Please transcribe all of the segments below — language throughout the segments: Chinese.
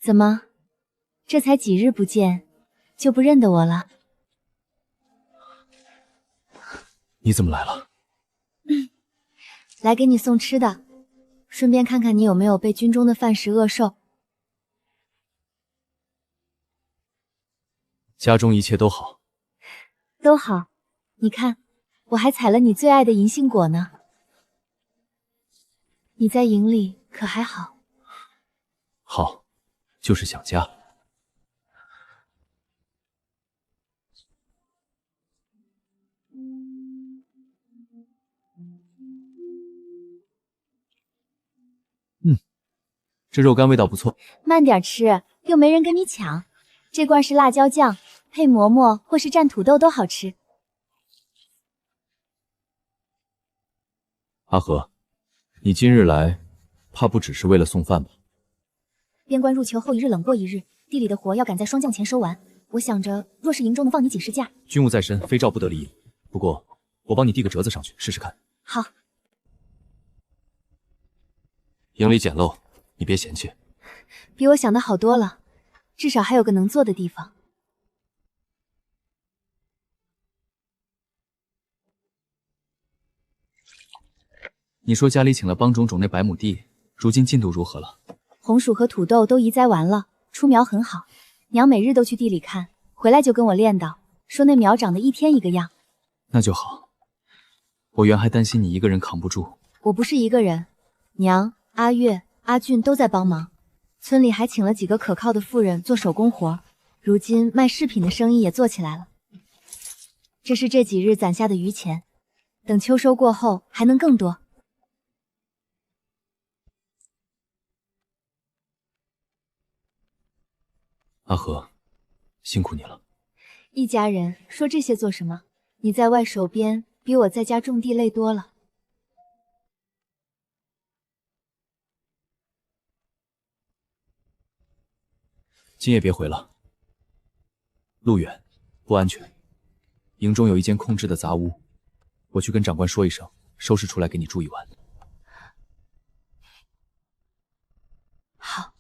怎么，这才几日不见，就不认得我了？你怎么来了？来给你送吃的，顺便看看你有没有被军中的饭食饿瘦。家中一切都好。都好，你看，我还采了你最爱的银杏果呢。你在营里可还好？好，就是想家。这肉干味道不错。慢点吃，又没人跟你抢。这罐是辣椒酱，配馍馍或是蘸土豆都好吃。阿和，你今日来，怕不只是为了送饭吧？边关入囚后一日冷过一日，地里的活要赶在霜降前收完。我想着，若是营中能放你几日假，军务在身，非召不得离营。不过，我帮你递个折子上去试试看。好。营里简陋，你别嫌弃。比我想的好多了，至少还有个能坐的地方。你说家里请了帮种种那100亩地，如今进度如何了？红薯和土豆都移栽完了，出苗很好。娘每日都去地里看，回来就跟我练叨，说那苗长得一天一个样。那就好。我原还担心你一个人扛不住。我不是一个人，娘、阿月、阿俊都在帮忙。村里还请了几个可靠的妇人做手工活，如今卖饰品的生意也做起来了。这是这几日攒下的余钱，等秋收过后还能更多。阿和，辛苦你了。一家人说这些做什么？你在外守边，比我在家种地累多了。今夜别回了，路远，不安全。营中有一间空置的杂屋，我去跟长官说一声，收拾出来给你住一晚。好。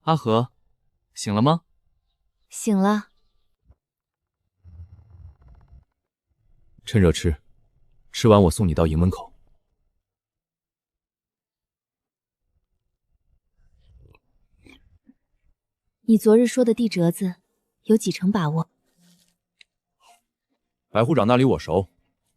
阿和，醒了吗？醒了。趁热吃，吃完我送你到营门口。你昨日说的递折子，有几成把握？百户长那里我熟，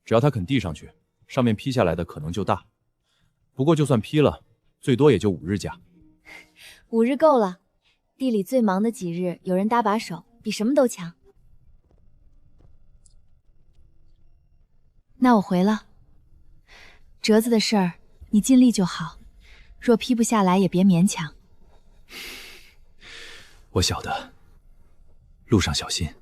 只要他肯递上去，上面批下来的可能就大。不过就算批了，最多也就5日假。5日够了，地里最忙的几日，有人搭把手，比什么都强。那我回了。折子的事儿，你尽力就好，若批不下来也别勉强。我晓得，路上小心。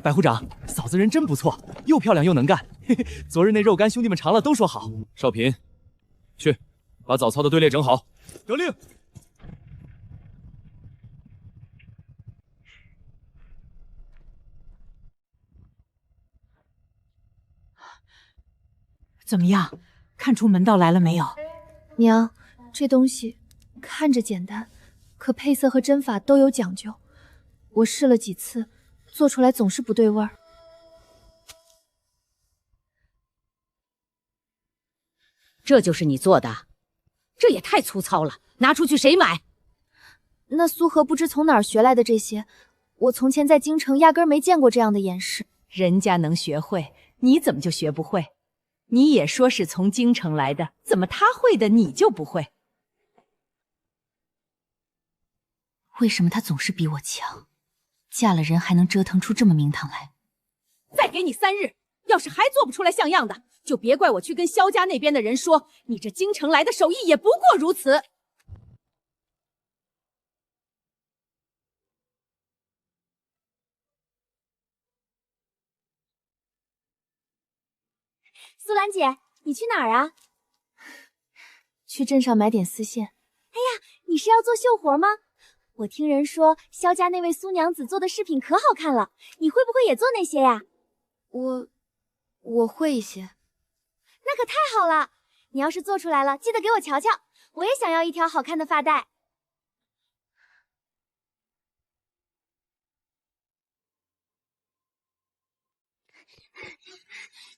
百户长，嫂子人真不错，又漂亮又能干。昨日那肉干，兄弟们尝了都说好。少平，去把早操的队列整好。得令。怎么样？看出门道来了没有？娘，这东西看着简单，可配色和针法都有讲究。我试了几次，做出来总是不对味儿。这就是你做的？这也太粗糙了，拿出去谁买？那苏荷不知从哪儿学来的这些，我从前在京城压根儿没见过这样的演示。人家能学会，你怎么就学不会？你也说是从京城来的，怎么他会的你就不会？为什么他总是比我强？嫁了人还能折腾出这么名堂来？再给你3日，要是还做不出来像样的，就别怪我去跟萧家那边的人说，你这京城来的手艺也不过如此。苏兰姐，你去哪儿啊？去镇上买点丝线。你是要做绣活吗？我听人说萧家那位苏娘子做的饰品可好看了，你会不会也做那些呀？我会一些。那可太好了！你要是做出来了，记得给我瞧瞧，我也想要一条好看的发带。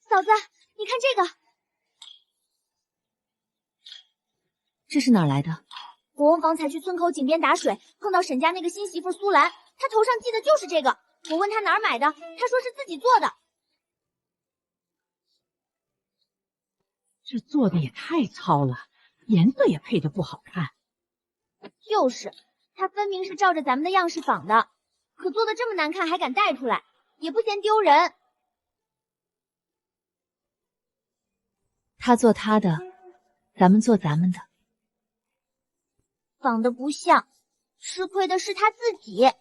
嫂子，你看这个，这是哪儿来的？国王方才去村口井边打水，碰到沈家那个新媳妇苏兰，她头上系的就是这个。我问她哪儿买的，她说是自己做的。这做的也太糙了，颜色也配的不好看。就是，她分明是照着咱们的样式仿的，可做的这么难看还敢带出来，也不嫌丢人。他做他的，咱们做咱们的。仿的不像，吃亏的是他自己。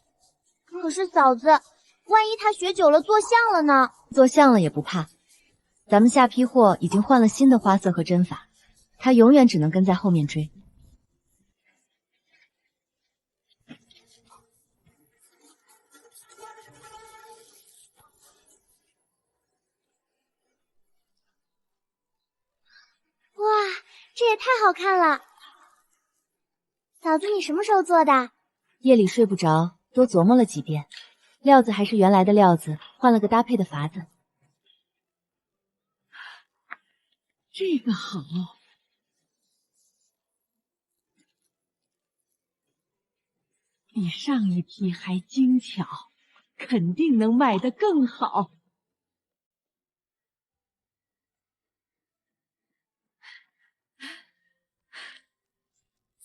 可是嫂子，万一他学久了做像了呢？做像了也不怕，咱们下批货已经换了新的花色和针法，他永远只能跟在后面追。哇，这也太好看了！嫂子，你什么时候做的？夜里睡不着，多琢磨了几遍，料子还是原来的料子，换了个搭配的法子。这个好，比上一批还精巧，肯定能卖得更好。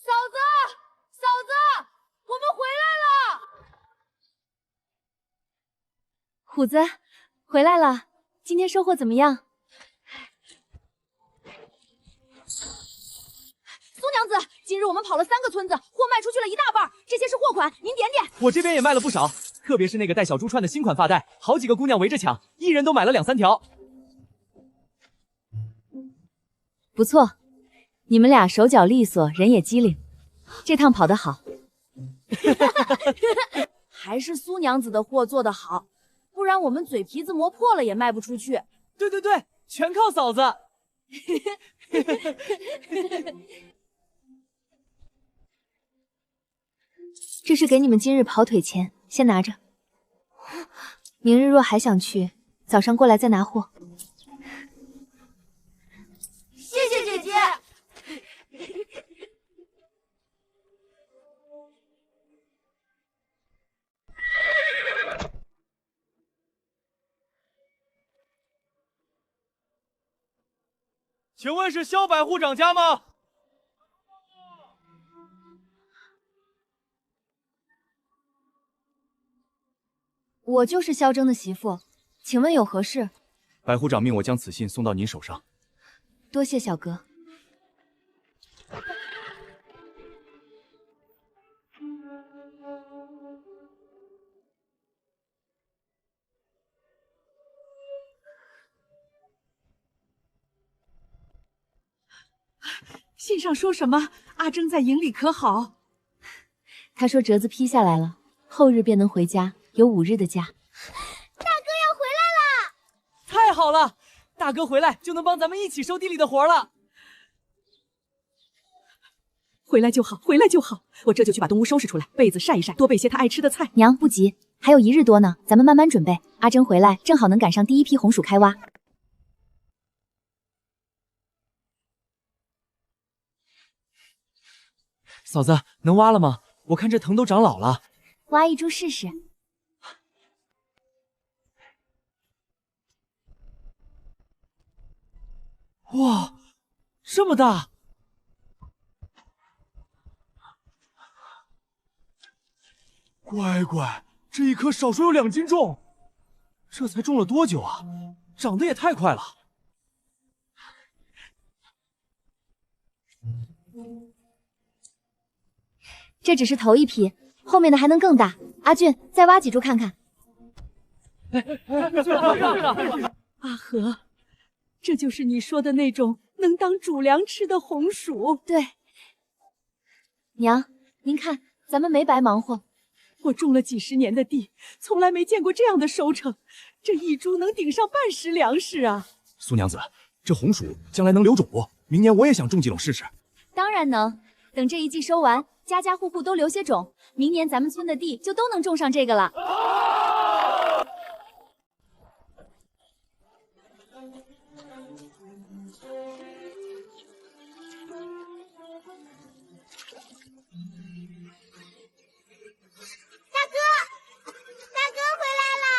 嫂子，嫂子，我们回来了！虎子，回来了，今天收获怎么样？苏娘子，今日我们跑了3个村子，货卖出去了一大半，这些是货款，您点点。我这边也卖了不少，特别是那个带小珠串的新款发带，好几个姑娘围着抢，一人都买了2、3条。不错，你们俩手脚利索，人也机灵，这趟跑得好。还是苏娘子的货做得好，不然我们嘴皮子磨破了也卖不出去。对对对，全靠嫂子。这是给你们今日跑腿钱，先拿着。明日若还想去，早上过来再拿货。谢谢姐姐。请问是萧百户长家吗？我就是萧征的媳妇，请问有何事？百户长命我将此信送到您手上。多谢小哥。信上说什么？阿征在营里可好？他说折子批下来了，后日便能回家，有5日的假。大哥要回来啦！太好了，大哥回来就能帮咱们一起收地里的活了。回来就好，回来就好，我这就去把东屋收拾出来，被子晒一晒，多备些他爱吃的菜。娘不急，还有1日多呢，咱们慢慢准备。阿征回来正好能赶上第一批红薯开挖。嫂子，能挖了吗？我看这藤都长老了。挖一株试试。哇，这么大！乖乖，这一颗少说有2斤重，这才种了多久啊？长得也太快了。这只是头一批，后面的还能更大。阿俊，再挖几株看看。阿和，这就是你说的那种能当主粮吃的红薯。对，娘，您看，咱们没白忙活。我种了几十年的地，从来没见过这样的收成，这一株能顶上半石粮食啊！苏娘子，这红薯将来能留种不？明年我也想种几垄试试。当然能，等这一季收完，家家户户都留些种，明年咱们村的地就都能种上这个了。大哥回来啦！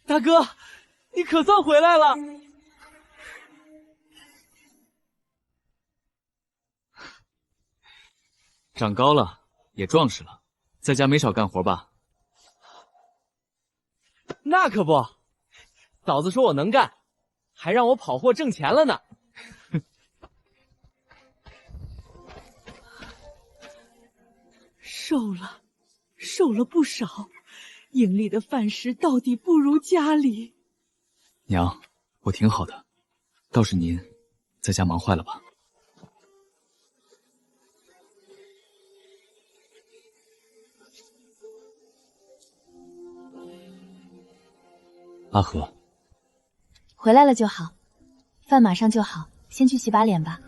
大哥，你可算回来了！长高了，也壮实了，在家没少干活吧？那可不，嫂子说我能干，还让我跑货挣钱了呢。瘦了不少，营里的饭食到底不如家里。娘，我挺好的，倒是您在家忙坏了吧？阿和，回来了就好，饭马上就好，先去洗把脸吧。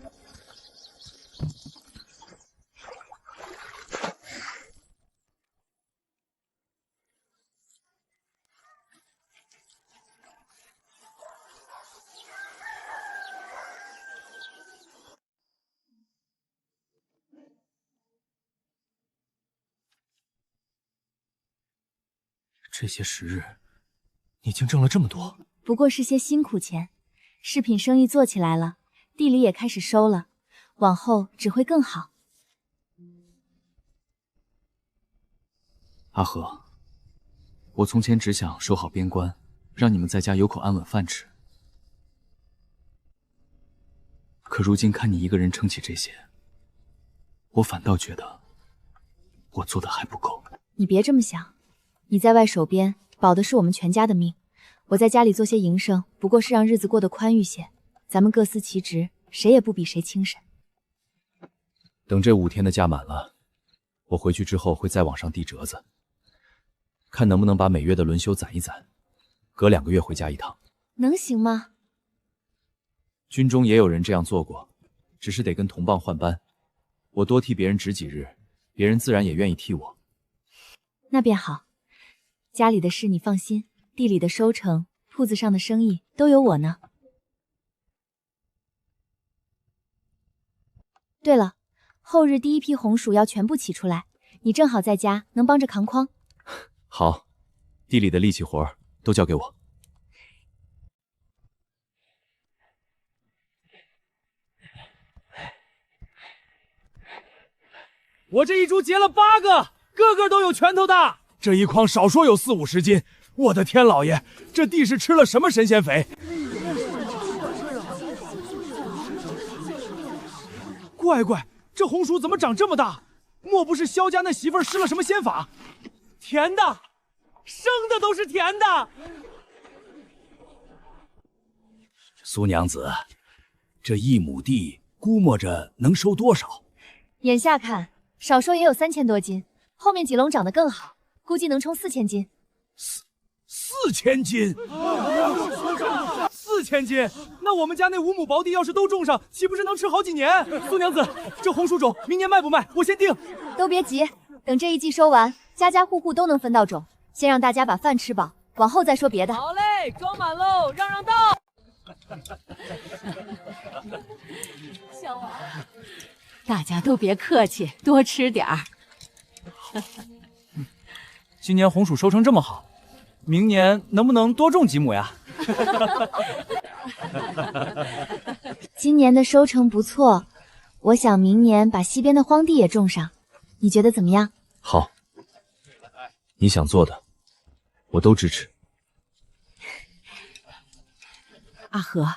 这些时日，你竟挣了这么多。不过是些辛苦钱，饰品生意做起来了，地里也开始收了，往后只会更好。阿和，我从前只想守好边关，让你们在家有口安稳饭吃。可如今看你一个人撑起这些，我反倒觉得我做的还不够。你别这么想，你在外守边，保的是我们全家的命。我在家里做些营生，不过是让日子过得宽裕些。咱们各司其职，谁也不比谁轻省。等这5天的假满了，我回去之后会再往上递折子，看能不能把每月的轮休攒一攒，隔2个月回家一趟。能行吗？军中也有人这样做过，只是得跟同伴换班。我多替别人值几日，别人自然也愿意替我。那便好，家里的事你放心，地里的收成，铺子上的生意都有我呢。对了，后日第一批红薯要全部起出来，你正好在家，能帮着扛筐。好，地里的力气活都交给我。我这一株结了8个，个个都有拳头大。这一筐少说有40、50斤。我的天老爷，这地是吃了什么神仙肥？乖乖，这红薯怎么长这么大？莫不是萧家那媳妇儿施了什么仙法？甜的，生的都是甜的。苏娘子，这1亩地估摸着能收多少？眼下看，少说也有3000多斤，后面几垄长得更好，估计能冲4000斤。4000斤，4000斤，那我们家那5亩薄地要是都种上，岂不是能吃好几年？苏娘子，这红薯种明年卖不卖？我先定。都别急，等这一季收完，家家户户都能分到种，先让大家把饭吃饱，往后再说别的。好嘞，装满喽，让让道。小王，大家都别客气，多吃点儿。今年红薯收成这么好，明年能不能多种几亩呀？今年的收成不错，我想明年把西边的荒地也种上，你觉得怎么样？好，你想做的，我都支持。阿和，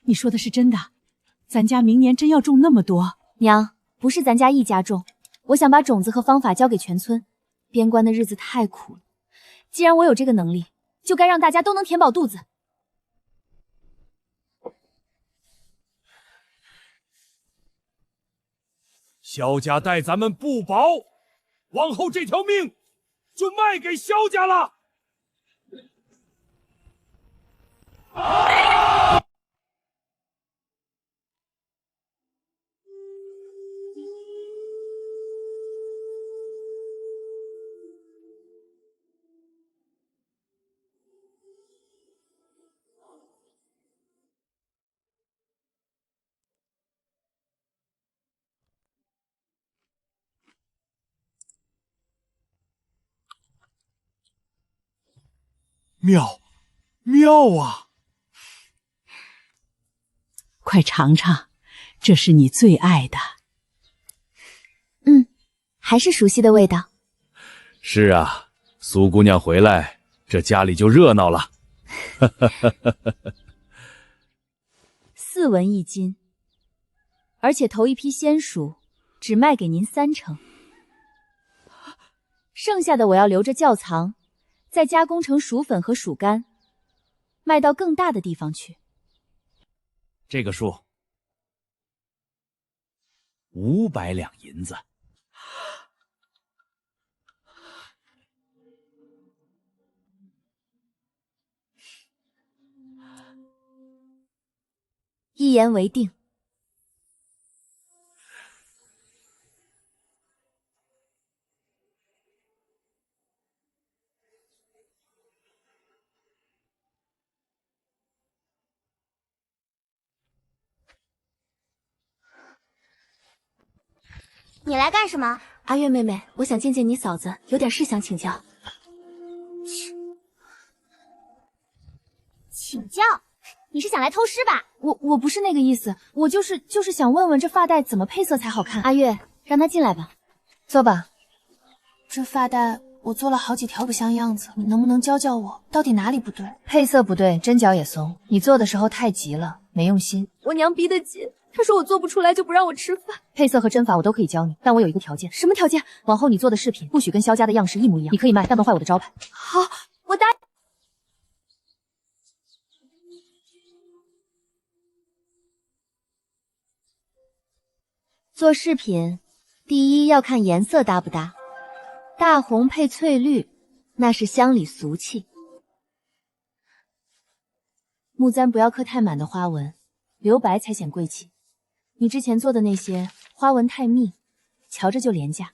你说的是真的？咱家明年真要种那么多？娘，不是咱家一家种，我想把种子和方法交给全村。边关的日子太苦了，既然我有这个能力，就该让大家都能填饱肚子。萧家待咱们不薄，往后这条命就卖给萧家了。妙，妙啊！快尝尝，这是你最爱的。还是熟悉的味道。是啊，苏姑娘回来，这家里就热闹了。4文1斤，而且头一批鲜薯只卖给您3成，剩下的我要留着窖藏。再加工成薯粉和薯干，卖到更大的地方去。这个数500两银子。一言为定。你来干什么？阿月妹妹，我想见见你嫂子，有点事想请教。请教？你是想来偷师吧？我不是那个意思，我就是想问问这发带怎么配色才好看。阿月，让她进来吧。坐吧。这发带我做了好几条不像样子，你能不能教教我，到底哪里不对？配色不对，针脚也松，你做的时候太急了，没用心。我娘逼得紧，她说我做不出来就不让我吃饭。配色和针法我都可以教你，但我有一个条件。什么条件？往后你做的饰品不许跟萧家的样式一模一样，你可以卖，但别坏我的招牌。好，我答应。做饰品，第一要看颜色搭不搭，大红配翠绿，那是乡里俗气。木簪不要刻太满的花纹，留白才显贵气。你之前做的那些花纹太密，瞧着就廉价。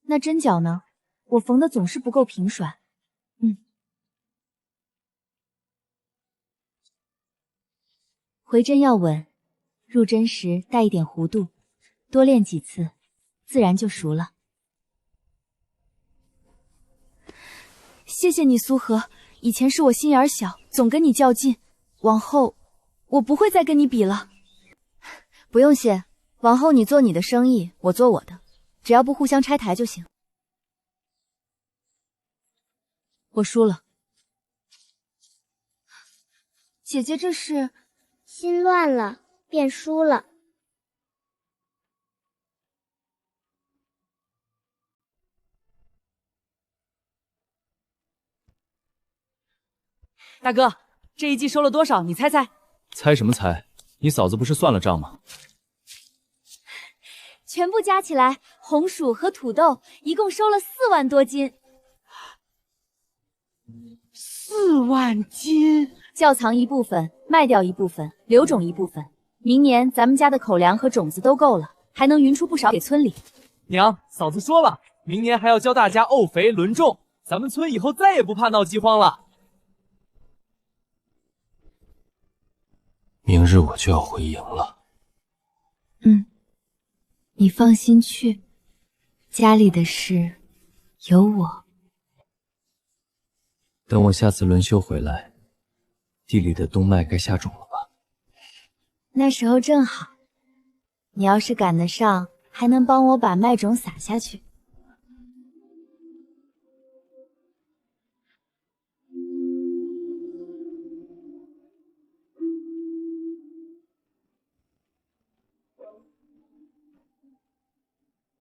那针脚呢？我缝的总是不够平甩。回针要稳，入针时带一点弧度，多练几次，自然就熟了。谢谢你，苏荷。以前是我心眼小，总跟你较劲，往后我不会再跟你比了。不用谢，往后你做你的生意，我做我的，只要不互相拆台就行。我输了。姐姐这是心乱了，变输了。大哥，这一季收了多少？你猜猜？猜什么猜？你嫂子不是算了账吗？全部加起来，红薯和土豆一共收了4万多斤。4万斤，窖藏一部分，卖掉一部分，留种一部分。明年咱们家的口粮和种子都够了，还能匀出不少给村里。娘，嫂子说了，明年还要教大家沤肥轮种，咱们村以后再也不怕闹饥荒了。明日我就要回营了。你放心去，家里的事有我。等我下次轮休回来，地里的冬麦该下种了吧？那时候正好，你要是赶得上，还能帮我把麦种撒下去。